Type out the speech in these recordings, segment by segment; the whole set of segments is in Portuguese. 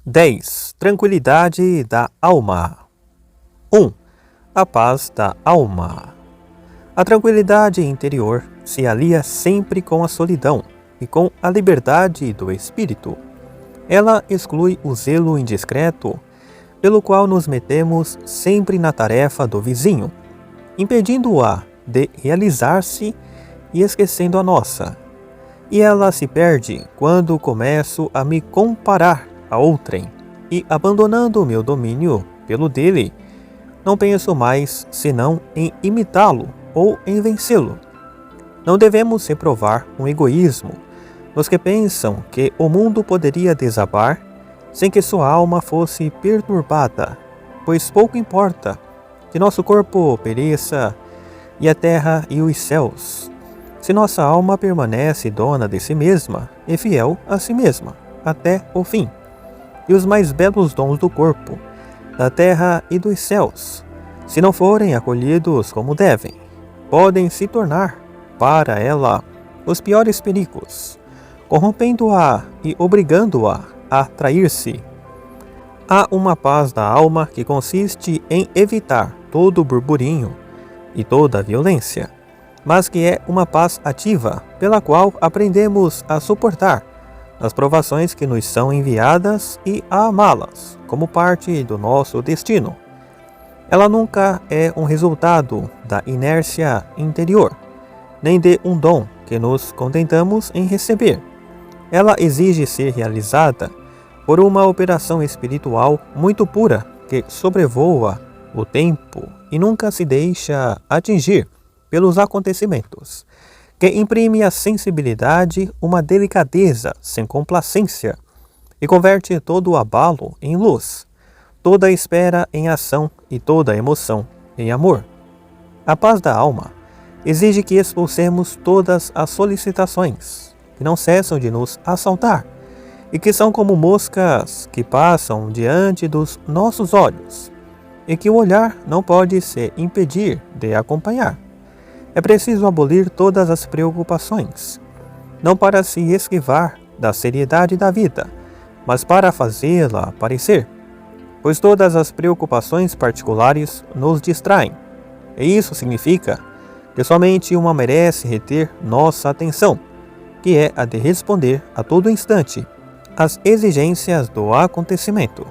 10. Tranquilidade da alma. 1. A paz da alma. A tranquilidade interior se alia sempre com a solidão e com a liberdade do espírito. Ela exclui o zelo indiscreto, pelo qual nos metemos sempre na tarefa do vizinho, impedindo-a de realizar-se e esquecendo a nossa. E ela se perde quando começo a me comparar a outrem, e abandonando o meu domínio pelo dele, não penso mais senão em imitá-lo ou em vencê-lo. Não devemos reprovar um egoísmo nos que pensam que o mundo poderia desabar sem que sua alma fosse perturbada, pois pouco importa que nosso corpo pereça e a terra e os céus, se nossa alma permanece dona de si mesma e fiel a si mesma até o fim. E os mais belos dons do corpo, da terra e dos céus, se não forem acolhidos como devem, podem se tornar, para ela, os piores perigos, corrompendo-a e obrigando-a a trair-se. Há uma paz da alma que consiste em evitar todo o burburinho e toda a violência, mas que é uma paz ativa, pela qual aprendemos a suportar as provações que nos são enviadas e a amá-las como parte do nosso destino. Ela nunca é um resultado da inércia interior, nem de um dom que nos contentamos em receber. Ela exige ser realizada por uma operação espiritual muito pura que sobrevoa o tempo e nunca se deixa atingir pelos acontecimentos, que imprime à sensibilidade uma delicadeza sem complacência e converte todo o abalo em luz, toda a espera em ação e toda a emoção em amor. A paz da alma exige que expulsemos todas as solicitações que não cessam de nos assaltar e que são como moscas que passam diante dos nossos olhos e que o olhar não pode se impedir de acompanhar. É preciso abolir todas as preocupações, não para se esquivar da seriedade da vida, mas para fazê-la aparecer, pois todas as preocupações particulares nos distraem, e isso significa que somente uma merece reter nossa atenção, que é a de responder a todo instante às exigências do acontecimento.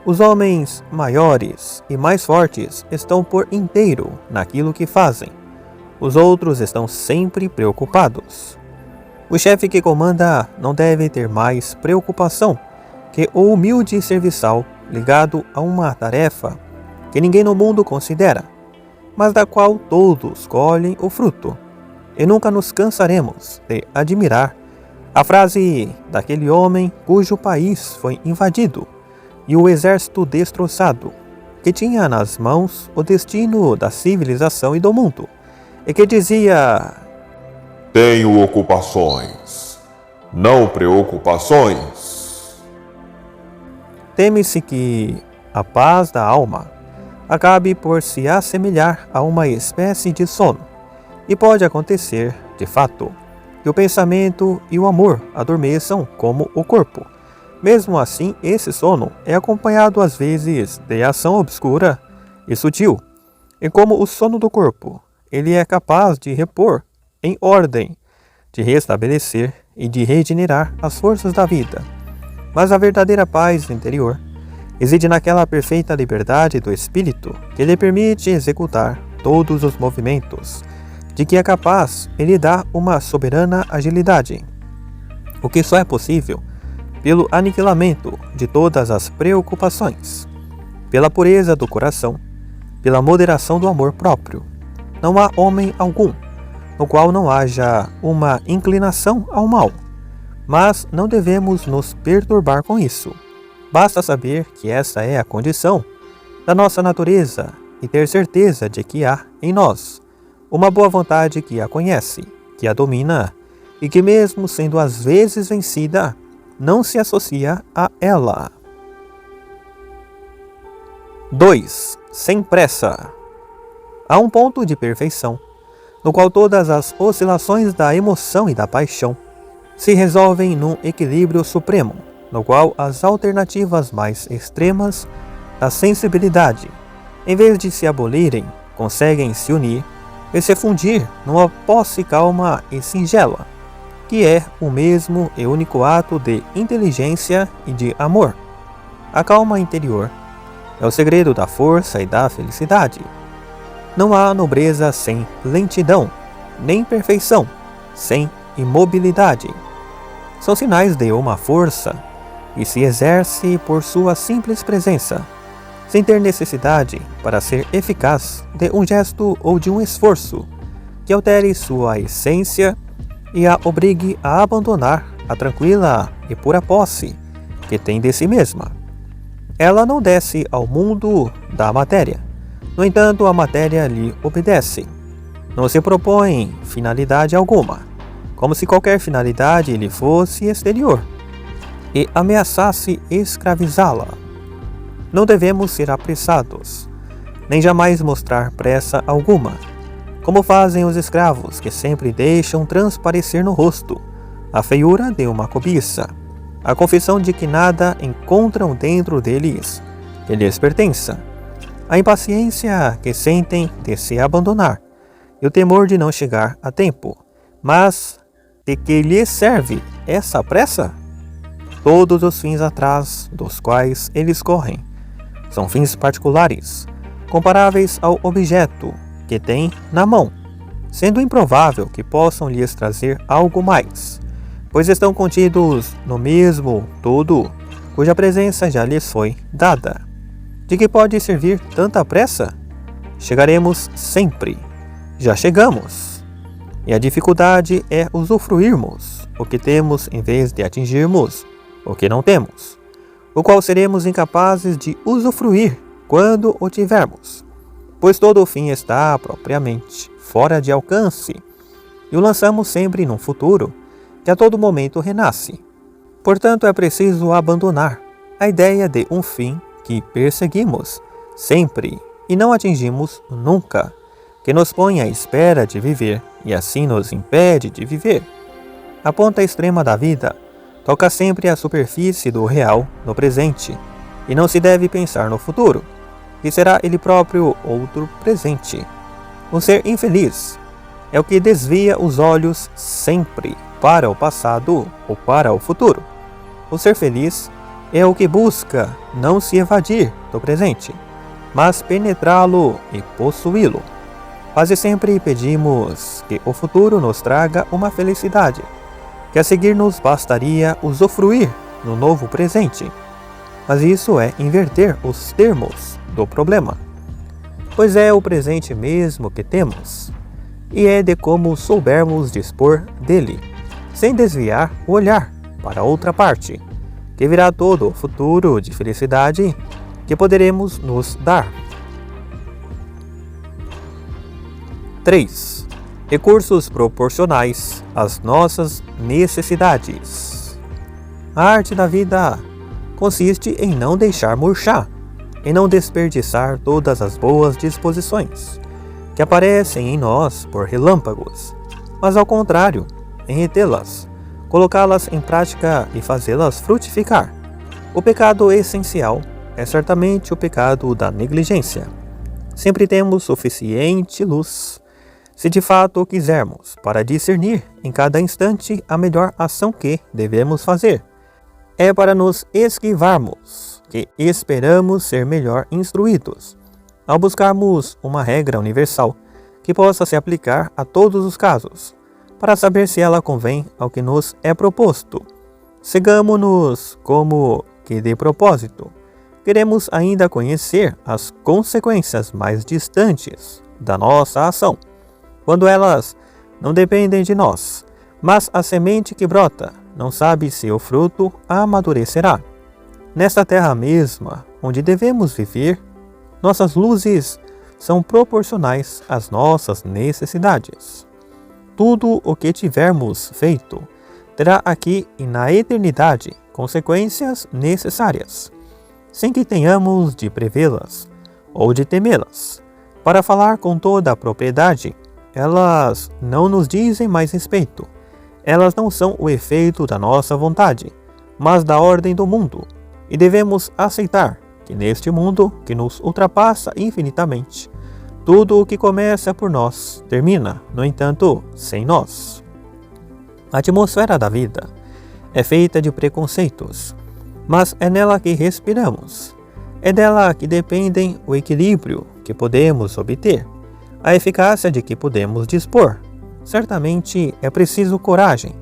Os homens maiores e mais fortes estão por inteiro naquilo que fazem. Os outros estão sempre preocupados. O chefe que comanda não deve ter mais preocupação que o humilde serviçal ligado a uma tarefa que ninguém no mundo considera, mas da qual todos colhem o fruto. E nunca nos cansaremos de admirar a frase daquele homem cujo país foi invadido e o exército destroçado, que tinha nas mãos o destino da civilização e do mundo, e que dizia: tenho ocupações, não preocupações. Teme-se que a paz da alma acabe por se assemelhar a uma espécie de sono, e pode acontecer, de fato, que o pensamento e o amor adormeçam como o corpo. Mesmo assim, esse sono é acompanhado às vezes de ação obscura e sutil, e como o sono do corpo, ele é capaz de repor em ordem, de restabelecer e de regenerar as forças da vida. Mas a verdadeira paz interior reside naquela perfeita liberdade do espírito que lhe permite executar todos os movimentos, de que é capaz e lhe dá uma soberana agilidade, o que só é possível pelo aniquilamento de todas as preocupações, pela pureza do coração, pela moderação do amor próprio. Não há homem algum no qual não haja uma inclinação ao mal, mas não devemos nos perturbar com isso. Basta saber que essa é a condição da nossa natureza e ter certeza de que há em nós uma boa vontade que a conhece, que a domina e que, mesmo sendo às vezes vencida, não se associa a ela. 2. Sem pressa. Há um ponto de perfeição, no qual todas as oscilações da emoção e da paixão se resolvem num equilíbrio supremo, no qual as alternativas mais extremas da sensibilidade, em vez de se abolirem, conseguem se unir e se fundir numa posse calma e singela, que é o mesmo e único ato de inteligência e de amor. A calma interior é o segredo da força e da felicidade. Não há nobreza sem lentidão, nem perfeição sem imobilidade. São sinais de uma força que se exerce por sua simples presença, sem ter necessidade, para ser eficaz, de um gesto ou de um esforço que altere sua essência e a obrigue a abandonar a tranquila e pura posse que tem de si mesma. Ela não desce ao mundo da matéria, no entanto a matéria lhe obedece. Não se propõe finalidade alguma, como se qualquer finalidade lhe fosse exterior e ameaçasse escravizá-la. Não devemos ser apressados, nem jamais mostrar pressa alguma, como fazem os escravos, que sempre deixam transparecer no rosto a feiura de uma cobiça, a confissão de que nada encontram dentro deles que lhes pertença, a impaciência que sentem de se abandonar e o temor de não chegar a tempo. Mas de que lhes serve essa pressa? Todos os fins atrás dos quais eles correm são fins particulares, comparáveis ao objeto que têm na mão, sendo improvável que possam lhes trazer algo mais, pois estão contidos no mesmo todo, cuja presença já lhes foi dada. De que pode servir tanta pressa? Chegaremos sempre. Já chegamos. E a dificuldade é usufruirmos o que temos em vez de atingirmos o que não temos, o qual seremos incapazes de usufruir quando o tivermos, pois todo o fim está propriamente fora de alcance, e o lançamos sempre num futuro que a todo momento renasce. Portanto, é preciso abandonar a ideia de um fim que perseguimos sempre e não atingimos nunca, que nos põe à espera de viver e assim nos impede de viver. A ponta extrema da vida toca sempre a superfície do real no presente, e não se deve pensar no futuro, que será ele próprio outro presente. O ser infeliz é o que desvia os olhos sempre para o passado ou para o futuro. O ser feliz é o que busca não se evadir do presente, mas penetrá-lo e possuí-lo. Quase sempre pedimos que o futuro nos traga uma felicidade, que a seguir nos bastaria usufruir no novo presente. Mas isso é inverter os termos do problema, pois é o presente mesmo que temos, e é de como soubermos dispor dele, sem desviar o olhar para outra parte, que virá todo o futuro de felicidade que poderemos nos dar. 3. Recursos proporcionais às nossas necessidades. A arte da vida consiste em não deixar murchar, em não desperdiçar todas as boas disposições que aparecem em nós por relâmpagos, mas ao contrário, em retê-las, colocá-las em prática e fazê-las frutificar. O pecado essencial é certamente o pecado da negligência. Sempre temos suficiente luz, se de fato o quisermos, para discernir em cada instante a melhor ação que devemos fazer. É para nos esquivarmos que esperamos ser melhor instruídos, ao buscarmos uma regra universal que possa se aplicar a todos os casos, para saber se ela convém ao que nos é proposto. Cegamo-nos como que de propósito queremos ainda conhecer as consequências mais distantes da nossa ação, quando elas não dependem de nós, mas a semente que brota não sabe se o fruto amadurecerá. Nesta terra mesma, onde devemos viver, nossas luzes são proporcionais às nossas necessidades. Tudo o que tivermos feito terá aqui e na eternidade consequências necessárias, sem que tenhamos de prevê-las ou de temê-las. Para falar com toda a propriedade, elas não nos dizem mais respeito. Elas não são o efeito da nossa vontade, mas da ordem do mundo, e devemos aceitar que neste mundo, que nos ultrapassa infinitamente, tudo o que começa por nós termina, no entanto, sem nós. A atmosfera da vida é feita de preconceitos, mas é nela que respiramos. É dela que dependem o equilíbrio que podemos obter, a eficácia de que podemos dispor. Certamente é preciso coragem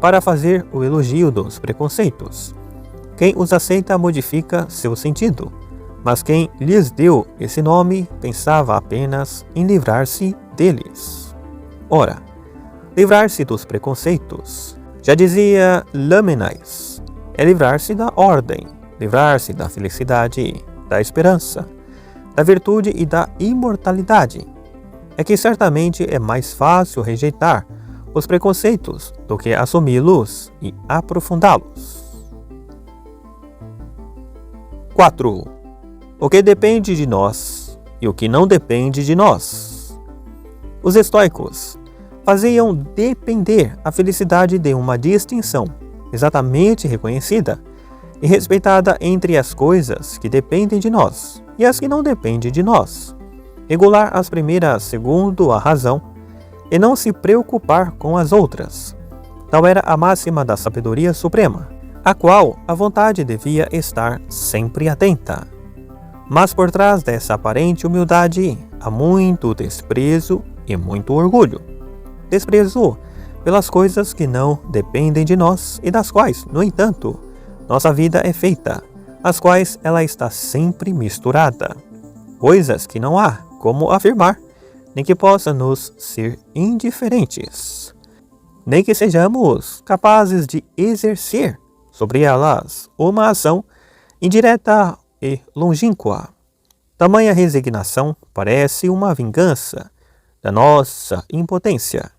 para fazer o elogio dos preconceitos. Quem os aceita modifica seu sentido, mas quem lhes deu esse nome pensava apenas em livrar-se deles. Ora, livrar-se dos preconceitos, já dizia Lamennais, é livrar-se da ordem, livrar-se da felicidade, da esperança, da virtude e da imortalidade. É que certamente é mais fácil rejeitar os preconceitos do que assumi-los e aprofundá-los. 4. O que depende de nós e o que não depende de nós. Os estoicos faziam depender a felicidade de uma distinção exatamente reconhecida e respeitada entre as coisas que dependem de nós e as que não dependem de nós. Regular as primeiras segundo a razão e não se preocupar com as outras. Tal era a máxima da sabedoria suprema, a qual a vontade devia estar sempre atenta. Mas por trás dessa aparente humildade há muito desprezo e muito orgulho. Desprezo pelas coisas que não dependem de nós e das quais, no entanto, nossa vida é feita, as quais ela está sempre misturada. Coisas que não há como afirmar, nem que possa nos ser indiferentes, nem que sejamos capazes de exercer sobre elas uma ação indireta e longínqua. Tamanha resignação parece uma vingança da nossa impotência,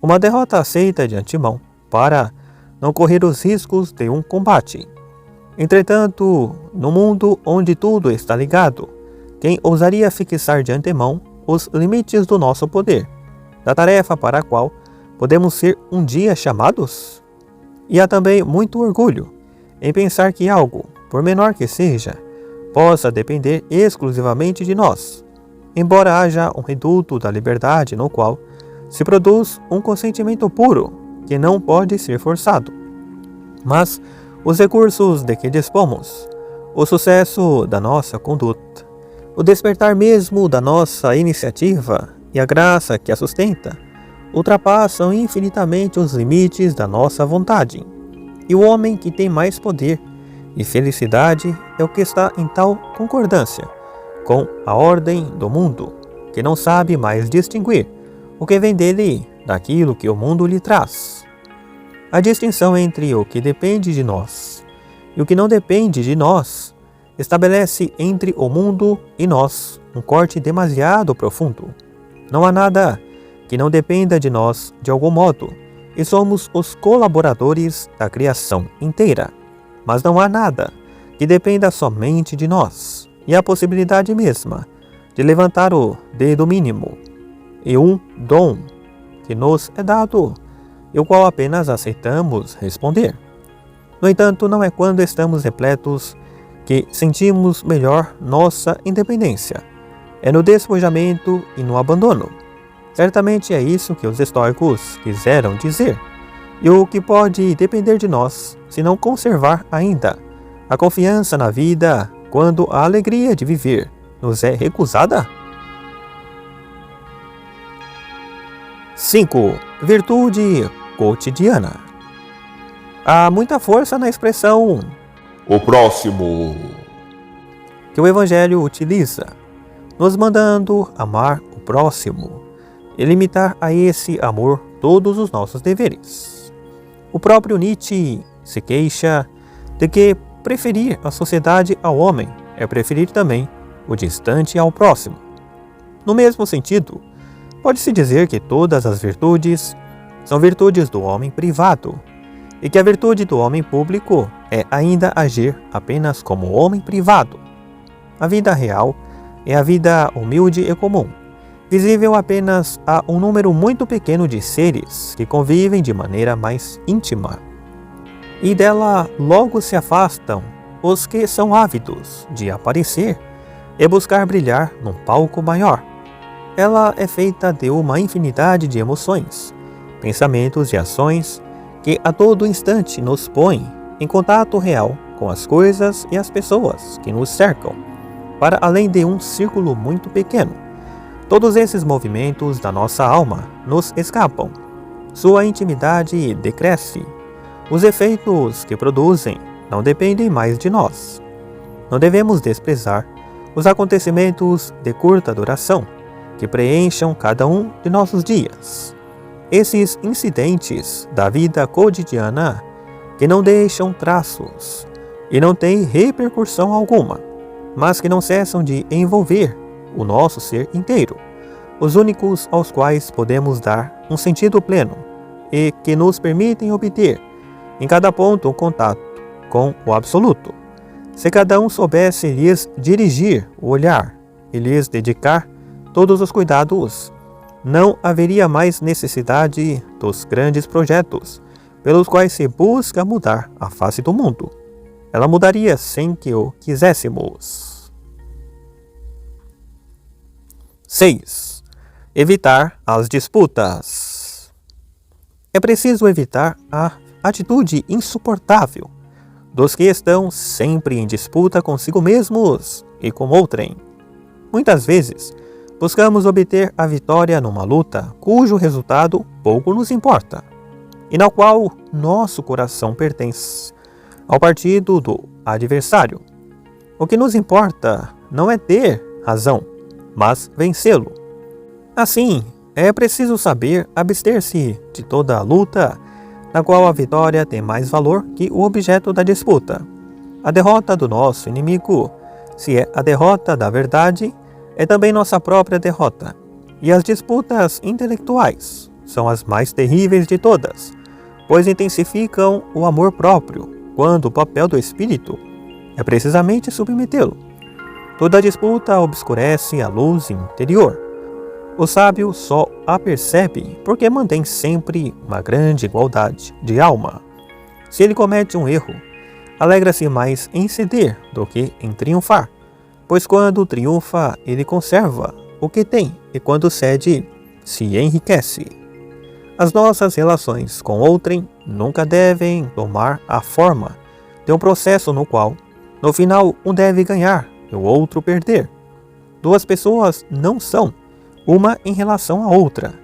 uma derrota aceita de antemão para não correr os riscos de um combate. Entretanto, no mundo onde tudo está ligado, quem ousaria fixar de antemão os limites do nosso poder, da tarefa para a qual podemos ser um dia chamados? E há também muito orgulho em pensar que algo, por menor que seja, possa depender exclusivamente de nós, embora haja um reduto da liberdade no qual se produz um consentimento puro que não pode ser forçado. Mas os recursos de que dispomos, o sucesso da nossa conduta, o despertar mesmo da nossa iniciativa e a graça que a sustenta, ultrapassam infinitamente os limites da nossa vontade. E o homem que tem mais poder e felicidade é o que está em tal concordância com a ordem do mundo, que não sabe mais distinguir o que vem dele daquilo que o mundo lhe traz. A distinção entre o que depende de nós e o que não depende de nós estabelece entre o mundo e nós um corte demasiado profundo. Não há nada que não dependa de nós de algum modo, e somos os colaboradores da criação inteira. Mas não há nada que dependa somente de nós, e a possibilidade mesma de levantar o dedo mínimo e um dom que nos é dado, e o qual apenas aceitamos responder. No entanto, não é quando estamos repletos que sentimos melhor nossa independência. É no despojamento e no abandono. Certamente é isso que os estoicos quiseram dizer. E o que pode depender de nós, se não conservar ainda a confiança na vida quando a alegria de viver nos é recusada? 5. Virtude cotidiana. Há muita força na expressão o próximo, que o Evangelho utiliza, nos mandando amar o próximo e limitar a esse amor todos os nossos deveres. O próprio Nietzsche se queixa de que preferir a sociedade ao homem é preferir também o distante ao próximo. No mesmo sentido, pode-se dizer que todas as virtudes são virtudes do homem privado, e que a virtude do homem público é ainda agir apenas como homem privado. A vida real é a vida humilde e comum, visível apenas a um número muito pequeno de seres que convivem de maneira mais íntima. e dela logo se afastam os que são ávidos de aparecer e buscar brilhar num palco maior. Ela é feita de uma infinidade de emoções, pensamentos e ações que a todo instante nos põem em contato real com as coisas e as pessoas que nos cercam, para além de um círculo muito pequeno. Todos esses movimentos da nossa alma nos escapam. Sua intimidade decresce. Os efeitos que produzem não dependem mais de nós. Não devemos desprezar os acontecimentos de curta duração que preencham cada um de nossos dias. Esses incidentes da vida cotidiana que não deixam traços e não têm repercussão alguma, mas que não cessam de envolver o nosso ser inteiro, os únicos aos quais podemos dar um sentido pleno e que nos permitem obter em cada ponto um contato com o absoluto. Se cada um soubesse lhes dirigir o olhar e lhes dedicar todos os cuidados, não haveria mais necessidade dos grandes projetos pelos quais se busca mudar a face do mundo. Ela mudaria sem que o quiséssemos. 6. Evitar as disputas. É preciso evitar a atitude insuportável dos que estão sempre em disputa consigo mesmos e com outrem. Muitas vezes, buscamos obter a vitória numa luta cujo resultado pouco nos importa, e na qual nosso coração pertence ao partido do adversário. O que nos importa não é ter razão, mas vencê-lo. Assim, é preciso saber abster-se de toda a luta na qual a vitória tem mais valor que o objeto da disputa. A derrota do nosso inimigo, se é a derrota da verdade, é também nossa própria derrota. E as disputas intelectuais são as mais terríveis de todas, pois intensificam o amor próprio, quando o papel do espírito é precisamente submetê-lo. Toda disputa obscurece a luz interior. O sábio só a percebe porque mantém sempre uma grande igualdade de alma. Se ele comete um erro, alegra-se mais em ceder do que em triunfar, pois quando triunfa, ele conserva o que tem e quando cede, se enriquece. As nossas relações com outrem nunca devem tomar a forma de um processo no qual, no final, um deve ganhar e o outro perder. Duas pessoas não são uma em relação à outra,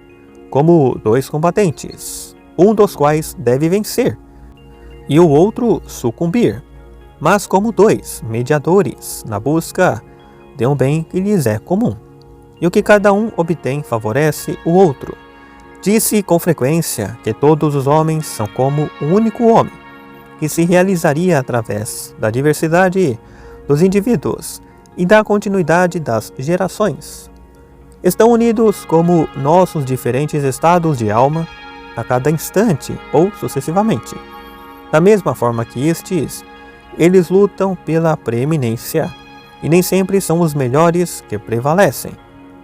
como dois combatentes, um dos quais deve vencer e o outro sucumbir, mas como dois mediadores na busca de um bem que lhes é comum. E o que cada um obtém favorece o outro. Disse com frequência que todos os homens são como um único homem, que se realizaria através da diversidade dos indivíduos e da continuidade das gerações. Estão unidos como nossos diferentes estados de alma a cada instante ou sucessivamente. Da mesma forma que estes, eles lutam pela preeminência e nem sempre são os melhores que prevalecem,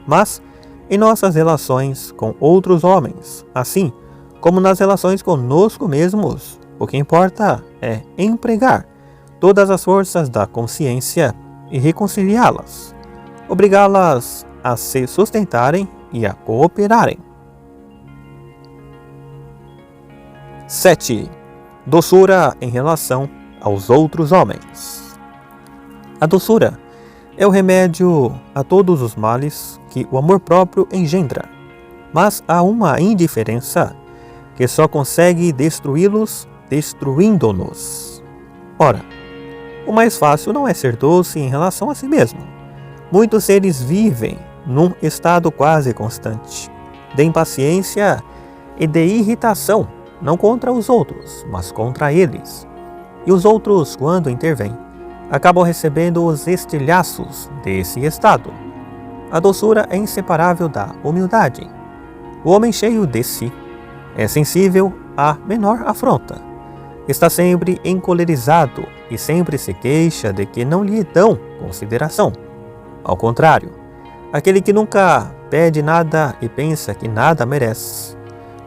mas em nossas relações com outros homens, assim como nas relações conosco mesmos, o que importa é empregar todas as forças da consciência e reconciliá-las, obrigá-las a se sustentarem e a cooperarem. 7. Doçura em relação aos outros homens. A doçura é o remédio a todos os males que o amor próprio engendra, mas há uma indiferença que só consegue destruí-los destruindo-nos. Ora, o mais fácil não é ser doce em relação a si mesmo. Muitos seres vivem num estado quase constante de impaciência e de irritação, não contra os outros, mas contra eles. E os outros, quando intervêm, acabam recebendo os estilhaços desse estado. A doçura é inseparável da humildade. O homem cheio de si é sensível à menor afronta. Está sempre encolerizado e sempre se queixa de que não lhe dão consideração. Ao contrário, aquele que nunca pede nada e pensa que nada merece,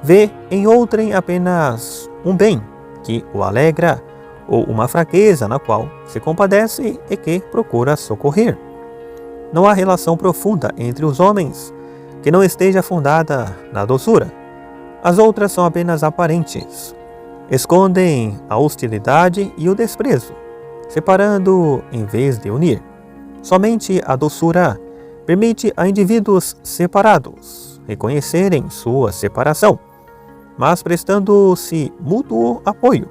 vê em outrem apenas um bem que o alegra, ou uma fraqueza na qual se compadece e que procura socorrer. Não há relação profunda entre os homens que não esteja fundada na doçura. As outras são apenas aparentes. Escondem a hostilidade e o desprezo, separando em vez de unir. Somente a doçura permite a indivíduos separados reconhecerem sua separação, mas prestando-se mútuo apoio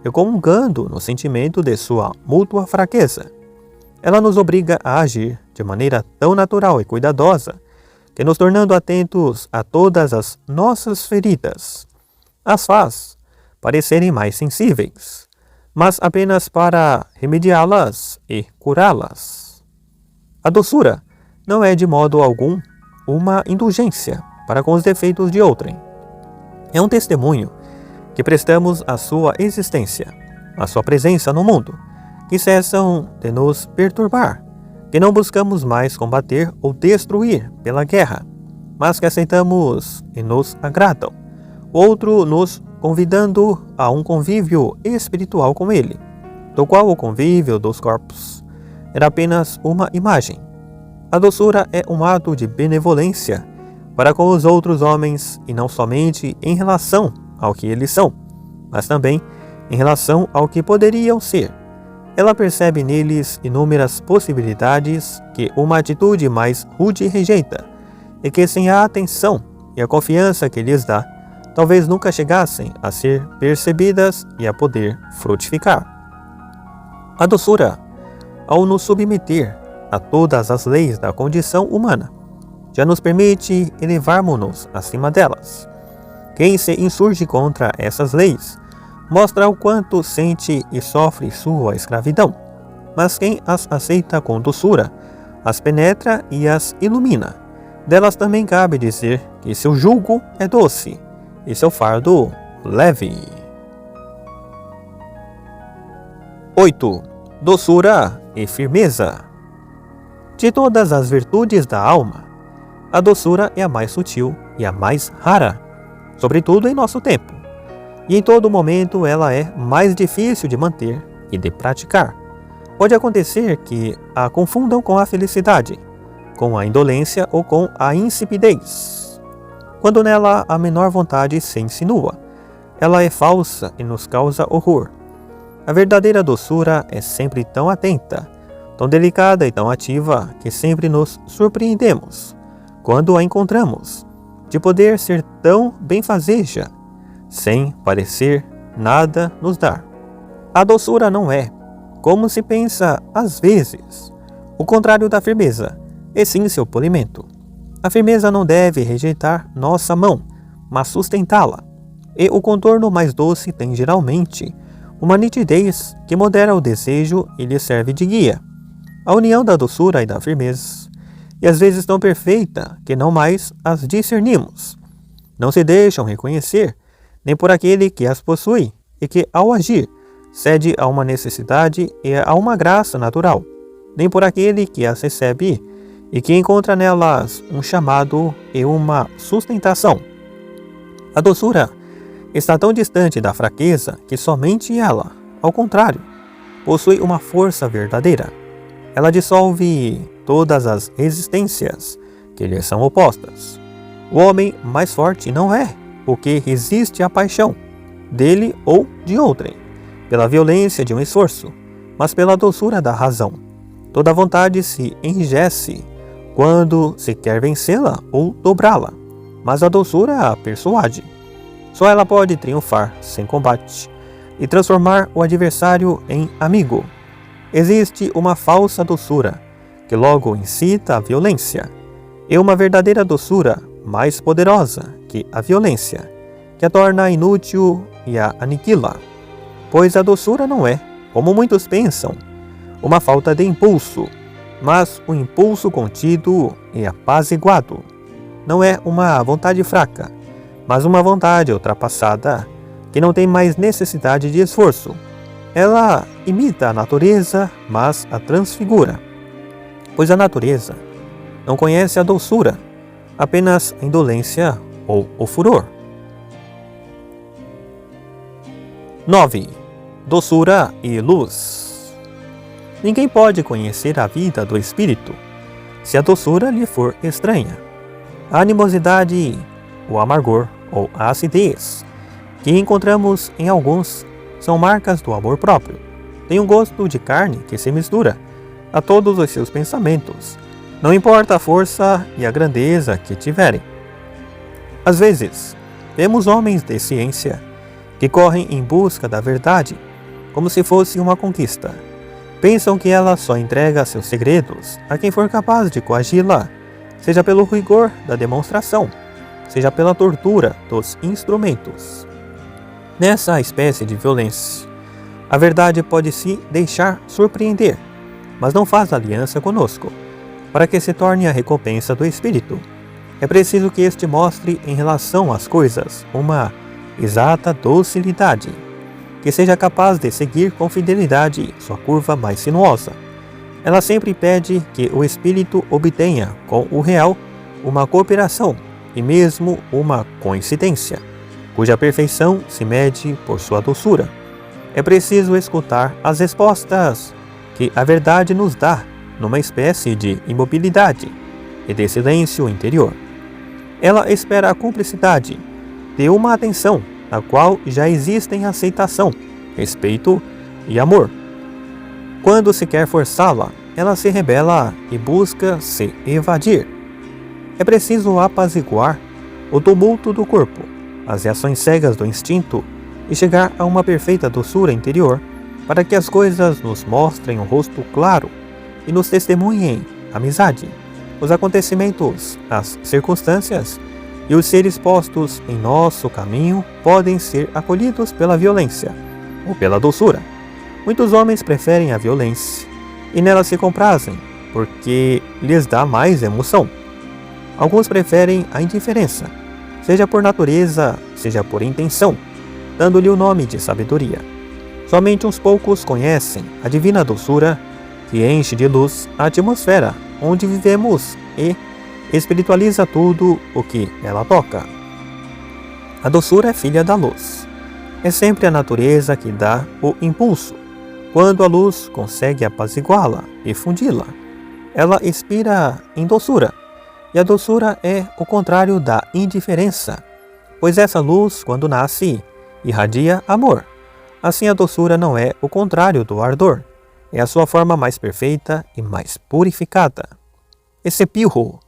e comungando no sentimento de sua mútua fraqueza. Ela nos obriga a agir de maneira tão natural e cuidadosa que, nos tornando atentos a todas as nossas feridas, as faz parecerem mais sensíveis, mas apenas para remediá-las e curá-las. A doçura não é de modo algum uma indulgência para com os defeitos de outrem. É um testemunho que prestamos à sua existência, à sua presença no mundo, que cessam de nos perturbar, que não buscamos mais combater ou destruir pela guerra, mas que aceitamos e nos agradam. O outro nos convidando a um convívio espiritual com ele, do qual o convívio dos corpos era apenas uma imagem. A doçura é um ato de benevolência para com os outros homens, e não somente em relação ao que eles são, mas também em relação ao que poderiam ser. Ela percebe neles inúmeras possibilidades que uma atitude mais rude rejeita, e que, sem a atenção e a confiança que lhes dá, talvez nunca chegassem a ser percebidas e a poder frutificar. A doçura, ao nos submeter a todas as leis da condição humana, já nos permite elevarmos-nos acima delas. Quem se insurge contra essas leis mostra o quanto sente e sofre sua escravidão, mas quem as aceita com doçura as penetra e as ilumina. Delas também cabe dizer que seu jugo é doce e seu fardo leve. 8. Doçura e firmeza. De todas as virtudes da alma, a doçura é a mais sutil e a mais rara, sobretudo em nosso tempo, e em todo momento ela é mais difícil de manter e de praticar. Pode acontecer que a confundam com a felicidade, com a indolência ou com a insipidez. Quando nela a menor vontade se insinua, ela é falsa e nos causa horror. A verdadeira doçura é sempre tão atenta, tão delicada e tão ativa que sempre nos surpreendemos quando a encontramos, de poder ser tão benfazeja, sem parecer nada nos dar. A doçura não é, como se pensa às vezes, o contrário da firmeza, e sim seu polimento. A firmeza não deve rejeitar nossa mão, mas sustentá-la, e o contorno mais doce tem geralmente uma nitidez que modera o desejo e lhe serve de guia. A união da doçura e da firmeza, e às vezes tão perfeita que não mais as discernimos, não se deixam reconhecer nem por aquele que as possui e que, ao agir, cede a uma necessidade e a uma graça natural, nem por aquele que as recebe e que encontra nelas um chamado e uma sustentação. A doçura está tão distante da fraqueza que somente ela, ao contrário, possui uma força verdadeira. Ela dissolve todas as resistências que lhe são opostas. O homem mais forte não é o que resiste à paixão, dele ou de outrem, pela violência de um esforço, mas pela doçura da razão. Toda vontade se enrijece quando se quer vencê-la ou dobrá-la, mas a doçura a persuade. Só ela pode triunfar sem combate e transformar o adversário em amigo. Existe uma falsa doçura, que logo incita a violência, e uma verdadeira doçura mais poderosa que a violência, que a torna inútil e a aniquila. Pois a doçura não é, como muitos pensam, uma falta de impulso, mas um impulso contido e apaziguado. Não é uma vontade fraca, mas uma vontade ultrapassada, que não tem mais necessidade de esforço. Ela imita a natureza, mas a transfigura. Pois a natureza não conhece a doçura, apenas a indolência ou o furor. 9. Doçura e luz. Ninguém pode conhecer a vida do espírito se a doçura lhe for estranha. A animosidade, o amargor ou a acidez que encontramos em alguns são marcas do amor próprio. Tem um gosto de carne que se mistura a todos os seus pensamentos, não importa a força e a grandeza que tiverem. Às vezes, vemos homens de ciência que correm em busca da verdade como se fosse uma conquista. Pensam que ela só entrega seus segredos a quem for capaz de coagi-la, seja pelo rigor da demonstração, seja pela tortura dos instrumentos. Nessa espécie de violência, a verdade pode se deixar surpreender, mas não faz aliança conosco. Para que se torne a recompensa do espírito, é preciso que este mostre em relação às coisas uma exata docilidade, que seja capaz de seguir com fidelidade sua curva mais sinuosa. Ela sempre pede que o espírito obtenha com o real uma cooperação e mesmo uma coincidência, cuja perfeição se mede por sua doçura. É preciso escutar as respostas que a verdade nos dá numa espécie de imobilidade e de silêncio interior. Ela espera a cumplicidade de uma atenção na qual já existem aceitação, respeito e amor. Quando se quer forçá-la, ela se rebela e busca se evadir. É preciso apaziguar o tumulto do corpo, as reações cegas do instinto e chegar a uma perfeita doçura interior para que as coisas nos mostrem um rosto claro e nos testemunhem amizade. Os acontecimentos, as circunstâncias e os seres postos em nosso caminho podem ser acolhidos pela violência ou pela doçura. Muitos homens preferem a violência e nela se comprazem porque lhes dá mais emoção. Alguns preferem a indiferença, seja por natureza, seja por intenção, dando-lhe o nome de sabedoria. Somente uns poucos conhecem a divina doçura que enche de luz a atmosfera onde vivemos e espiritualiza tudo o que ela toca. A doçura é filha da luz. É sempre a natureza que dá o impulso. Quando a luz consegue apaziguá-la e fundi-la, ela expira em doçura. E a doçura é o contrário da indiferença, pois essa luz, quando nasce, irradia amor. Assim a doçura não é o contrário do ardor, é a sua forma mais perfeita e mais purificada. Esse Pirro,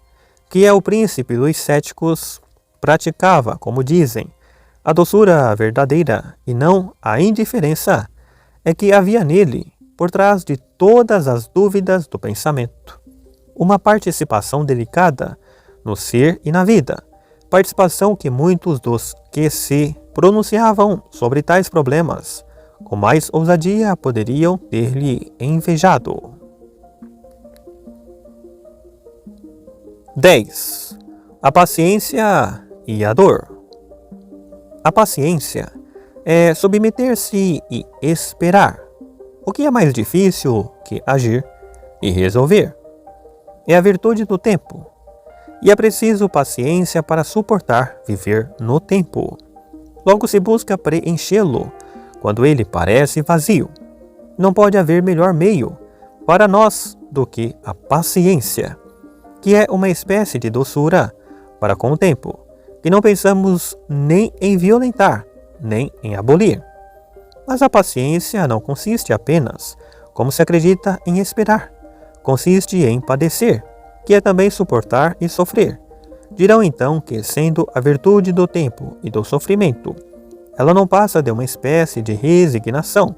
que é o príncipe dos céticos, praticava, como dizem, a doçura verdadeira e não a indiferença, é que havia nele, por trás de todas as dúvidas do pensamento, uma participação delicada no ser e na vida, participação que muitos dos que se pronunciavam sobre tais problemas com mais ousadia poderiam ter-lhe invejado. 10. A paciência e a dor. A paciência é submeter-se e esperar, o que é mais difícil que agir e resolver. É a virtude do tempo, e é preciso paciência para suportar viver no tempo. Logo se busca preenchê-lo quando ele parece vazio. Não pode haver melhor meio para nós do que a paciência, que é uma espécie de doçura para com o tempo, que não pensamos nem em violentar, nem em abolir. Mas a paciência não consiste apenas, como se acredita, em esperar. Consiste em padecer, que é também suportar e sofrer. Dirão então que, sendo a virtude do tempo e do sofrimento, ela não passa de uma espécie de resignação,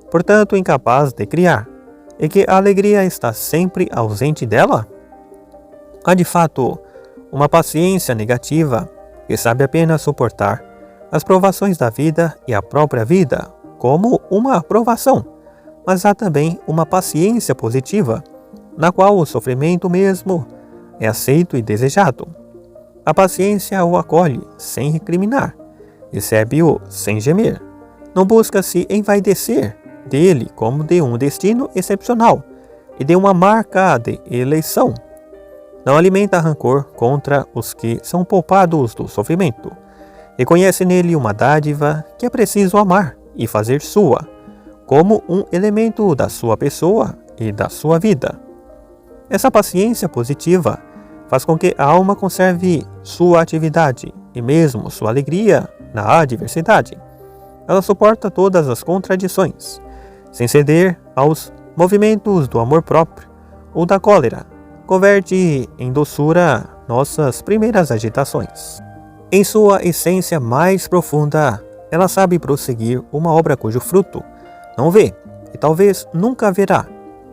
portanto incapaz de criar, e que a alegria está sempre ausente dela? Há de fato uma paciência negativa que sabe apenas suportar as provações da vida e a própria vida como uma provação, mas há também uma paciência positiva, na qual o sofrimento mesmo é aceito e desejado. A paciência o acolhe sem recriminar, recebe-o sem gemer, não busca se envaidecer dele como de um destino excepcional e de uma marca de eleição. Não alimenta rancor contra os que são poupados do sofrimento. Reconhece nele uma dádiva que é preciso amar e fazer sua, como um elemento da sua pessoa e da sua vida. Essa paciência positiva faz com que a alma conserve sua atividade e mesmo sua alegria na adversidade. Ela suporta todas as contradições, sem ceder aos movimentos do amor próprio ou da cólera. Converte em doçura nossas primeiras agitações. Em sua essência mais profunda, ela sabe prosseguir uma obra cujo fruto não vê e talvez nunca verá.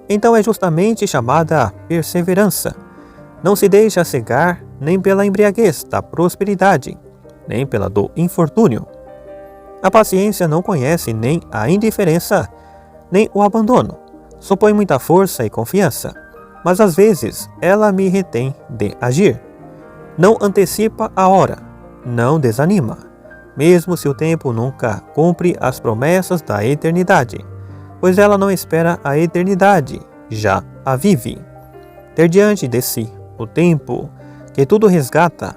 Então é justamente chamada perseverança. Não se deixa cegar nem pela embriaguez da prosperidade, nem pela do infortúnio. A paciência não conhece nem a indiferença, nem o abandono. Supõe muita força e confiança, mas às vezes ela me retém de agir. Não antecipa a hora, não desanima, mesmo se o tempo nunca cumpre as promessas da eternidade, pois ela não espera a eternidade, já a vive. Ter diante de si o tempo que tudo resgata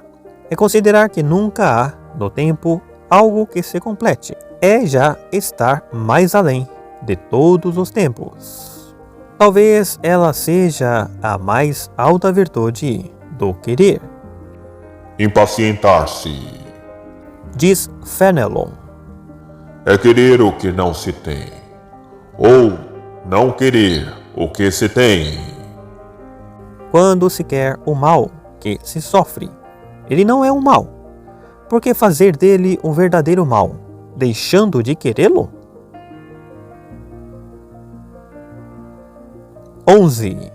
é considerar que nunca há no tempo algo que se complete. É já estar mais além de todos os tempos. Talvez ela seja a mais alta virtude do querer. Impacientar-se Diz Fenelon. é querer o que não se tem, ou não querer o que se tem. Quando se quer o mal que se sofre, ele não é um mal. Por que fazer dele um verdadeiro mal, deixando de querê-lo? 11.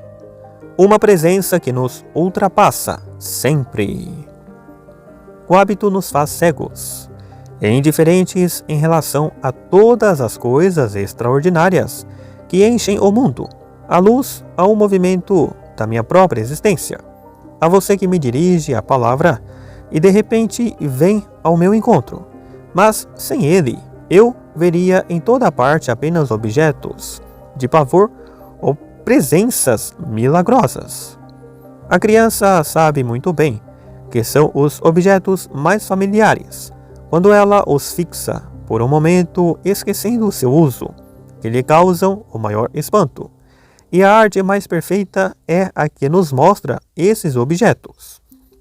Uma presença que nos ultrapassa sempre. O hábito nos faz cegos e indiferentes em relação a todas as coisas extraordinárias que enchem o mundo, à luz ao movimento da minha própria existência. A você que me dirige a palavra e de repente vem ao meu encontro, mas sem ele eu veria em toda parte apenas objetos de pavor ou presenças milagrosas. A criança sabe muito bem que são os objetos mais familiares, quando ela os fixa por um momento esquecendo o seu uso, que lhe causam o maior espanto. E a arte mais perfeita é a que nos mostra esses objetos,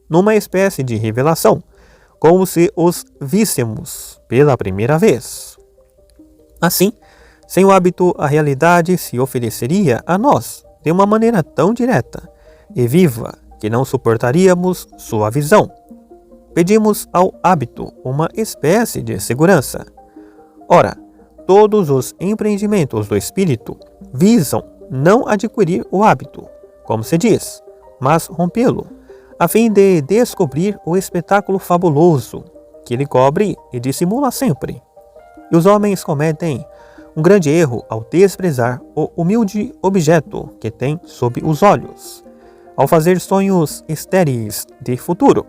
numa espécie de revelação, como se os víssemos pela primeira vez. Assim, sem o hábito, a realidade se ofereceria a nós de uma maneira tão direta e viva que não suportaríamos sua visão. Pedimos ao hábito uma espécie de segurança. Ora, todos os empreendimentos do espírito visam não adquirir o hábito, como se diz, mas rompê-lo, a fim de descobrir o espetáculo fabuloso que ele cobre e dissimula sempre. E os homens cometem um grande erro ao desprezar o humilde objeto que tem sob os olhos, ao fazer sonhos estéreis de futuro,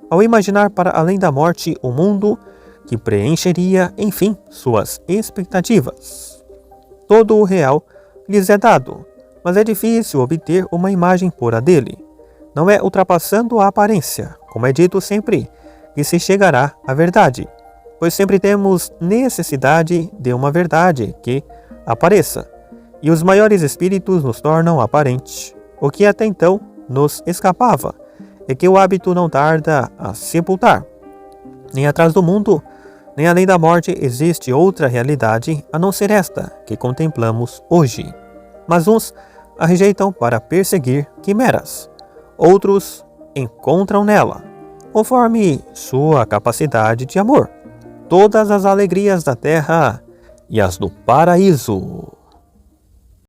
ao imaginar para além da morte um mundo que preencheria, enfim, suas expectativas. Todo o real lhes é dado, mas é difícil obter uma imagem pura dele. Não é ultrapassando a aparência, como é dito sempre, que se chegará à verdade, pois sempre temos necessidade de uma verdade que apareça, e os maiores espíritos nos tornam aparente. O que até então nos escapava é que o hábito não tarda a sepultar. Nem atrás do mundo, nem além da morte existe outra realidade a não ser esta que contemplamos hoje. Mas uns a rejeitam para perseguir quimeras, outros encontram nela, conforme sua capacidade de amor, todas as alegrias da terra e as do paraíso.